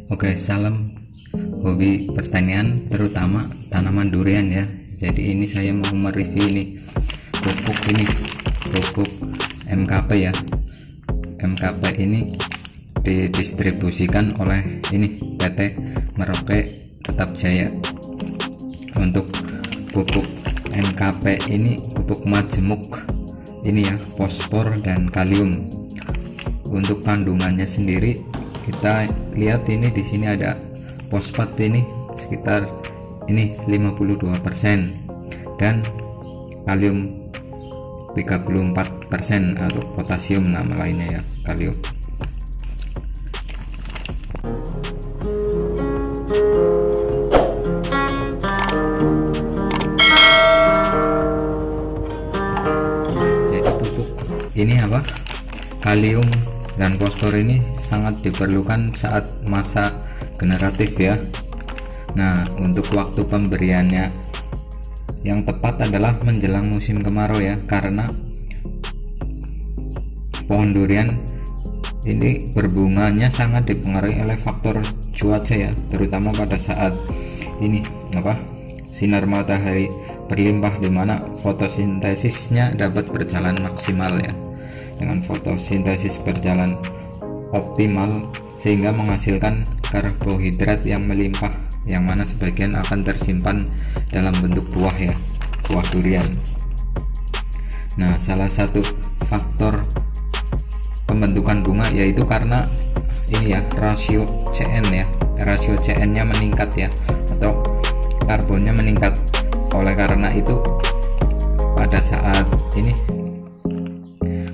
Oke, salam hobi pertanian, terutama tanaman durian ya. Jadi ini saya mau mereview ini pupuk MKP ya. MKP ini didistribusikan oleh ini PT Merauke Tetap Jaya. Untuk pupuk MKP ini pupuk majemuk ini ya, fosfor dan kalium. Untuk kandungannya sendiri kita lihat ini di sini ada fosfat ini sekitar ini 52% dan kalium 34% atau potasium nama lainnya ya, kalium. Jadi pupuk ini apa? Kalium dan fosfor ini sangat diperlukan saat masa generatif ya. Nah, untuk waktu pemberiannya yang tepat adalah menjelang musim kemarau ya, karena pohon durian ini berbunganya sangat dipengaruhi oleh faktor cuaca ya, terutama pada saat ini sinar matahari berlimpah, di mana fotosintesisnya dapat berjalan maksimal ya. Dengan fotosintesis berjalan optimal sehingga menghasilkan karbohidrat yang melimpah, yang mana sebagian akan tersimpan dalam bentuk buah ya, buah durian. Nah, salah satu faktor pembentukan bunga yaitu karena ini ya, rasio CN ya, rasio CN nya meningkat ya, atau karbonnya meningkat. Oleh karena itu pada saat ini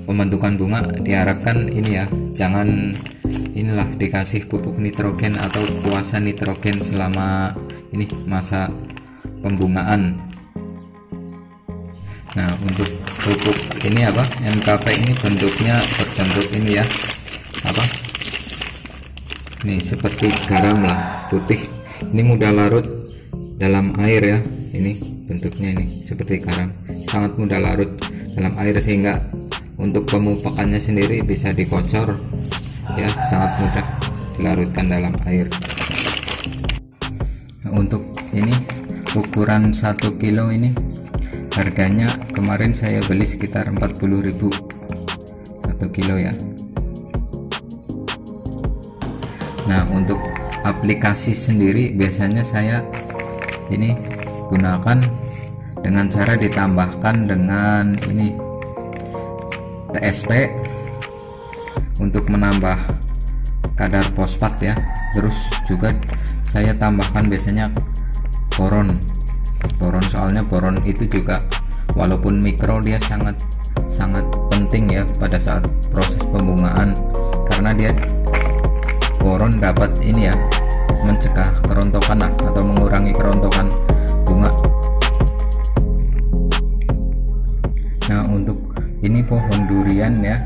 pembentukan bunga diharapkan ini ya, jangan dikasih pupuk nitrogen atau puasa nitrogen selama ini masa pembungaan. Nah, untuk pupuk ini MKP ini bentuknya berbentuk ini ya, ini seperti garam lah, putih. Ini mudah larut dalam air ya, ini bentuknya ini seperti garam, sangat mudah larut dalam air, sehingga untuk pemupukannya sendiri bisa dikocor ya, sangat mudah dilarutkan dalam air. Nah, untuk ini ukuran 1 kilo ini harganya kemarin saya beli sekitar 40.000 1 kilo ya. Nah, untuk aplikasi sendiri biasanya saya ini gunakan dengan cara ditambahkan dengan ini TSP untuk menambah kadar fosfat ya. Terus juga saya tambahkan biasanya boron, soalnya boron itu juga walaupun mikro dia sangat penting ya pada saat proses pembungaan, karena dia boron dapat ini ya, mencegah kerontokan atau mengurangi kerontokan bunga. Nah, untuk ini pohon durian ya,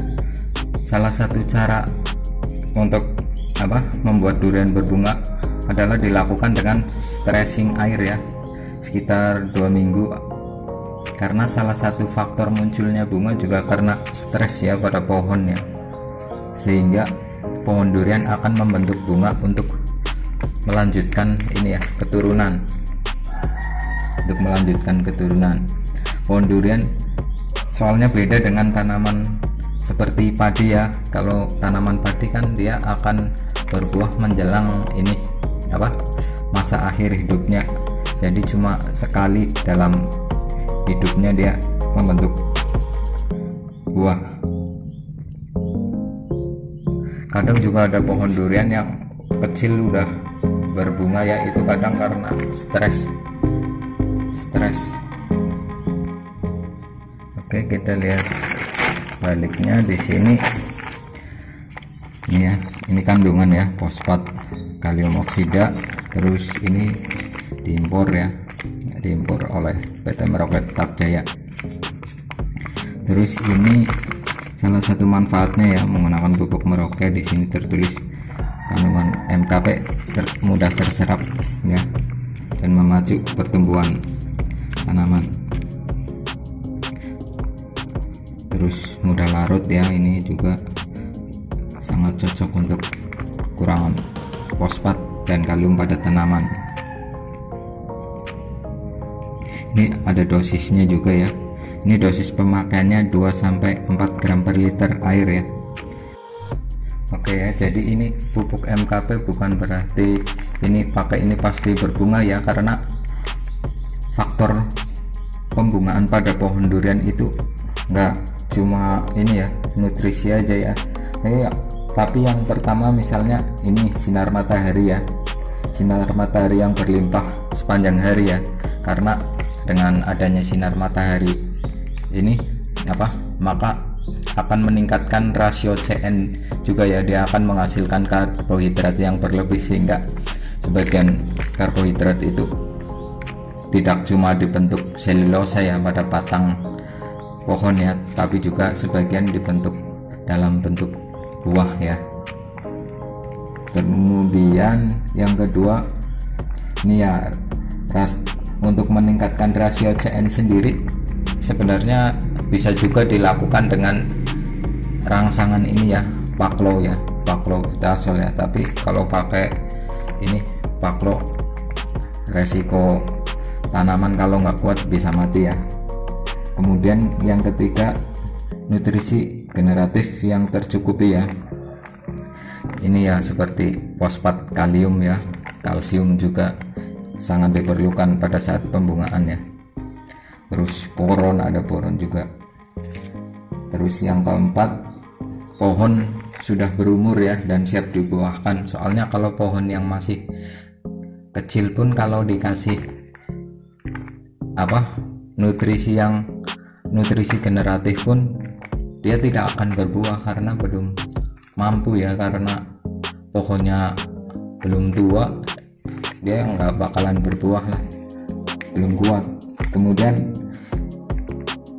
salah satu cara untuk membuat durian berbunga adalah dilakukan dengan stressing air ya, sekitar 2 minggu, karena salah satu faktor munculnya bunga juga karena stres ya pada pohonnya, sehingga pohon durian akan membentuk bunga untuk melanjutkan ini ya, keturunan. Untuk melanjutkan keturunan pohon durian soalnya beda dengan tanaman seperti padi ya. Kalau tanaman padi kan dia akan berbuah menjelang ini masa akhir hidupnya, jadi cuma sekali dalam hidupnya dia membentuk buah. Kadang juga ada pohon durian yang kecil udah berbunga ya, itu kadang karena stres. Oke, kita lihat baliknya di sini. Ini ya, ini kandungan ya, fosfat, kalium oksida. Terus ini diimpor ya, diimpor oleh PT Merauke Tetap Jaya. Terus ini salah satu manfaatnya ya menggunakan pupuk Merauke, di sini tertulis kandungan MKP mudah terserap ya, dan memacu pertumbuhan tanaman. Terus mudah larut ya, ini juga sangat cocok untuk kekurangan fosfat dan kalium pada tanaman. Ini ada dosisnya juga ya. Ini dosis pemakaiannya 2-4 gram per liter air ya. Oke ya, jadi ini pupuk MKP bukan berarti ini pakai ini pasti berbunga ya, karena faktor pembungaan pada pohon durian itu enggak cuma ini ya, nutrisi aja ya. Tapi yang pertama misalnya ini sinar matahari ya, sinar matahari yang berlimpah sepanjang hari ya, karena dengan adanya sinar matahari ini maka akan meningkatkan rasio CN juga ya, dia akan menghasilkan karbohidrat yang berlebih, sehingga sebagian karbohidrat itu tidak cuma dibentuk selulosa ya pada batang pohon ya, tapi juga sebagian dibentuk dalam bentuk buah ya. Kemudian yang kedua ini ya, untuk meningkatkan rasio CN sendiri sebenarnya bisa juga dilakukan dengan rangsangan ini ya, paklo ya, paklobutasol ya. Tapi kalau pakai ini paklo, resiko tanaman kalau nggak kuat bisa mati ya. Kemudian yang ketiga, nutrisi generatif yang tercukupi ya. Ini ya seperti fosfat, kalium ya, kalsium juga sangat diperlukan pada saat pembungaan ya. Terus boron, ada boron juga. Terus yang keempat, pohon sudah berumur ya dan siap dibuahkan. Soalnya kalau pohon yang masih kecil pun kalau dikasih nutrisi generatif pun dia tidak akan berbuah karena belum mampu ya, karena pohonnya belum tua, dia nggak bakalan berbuah lah, belum kuat. Kemudian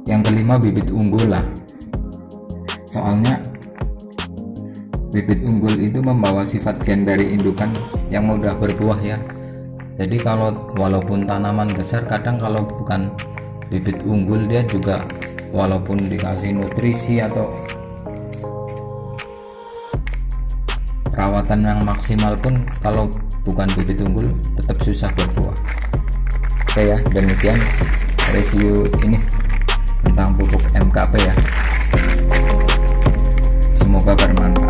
yang kelima, bibit unggul lah. Soalnya bibit unggul itu membawa sifat gen dari indukan yang mudah berbuah ya. Jadi walaupun tanaman besar, kadang kalau bukan bibit unggul dia juga walaupun dikasih nutrisi atau perawatan yang maksimal pun, kalau bukan bibit unggul tetap susah berbuah. Oke ya, demikian review ini tentang pupuk MKP ya. Semoga bermanfaat.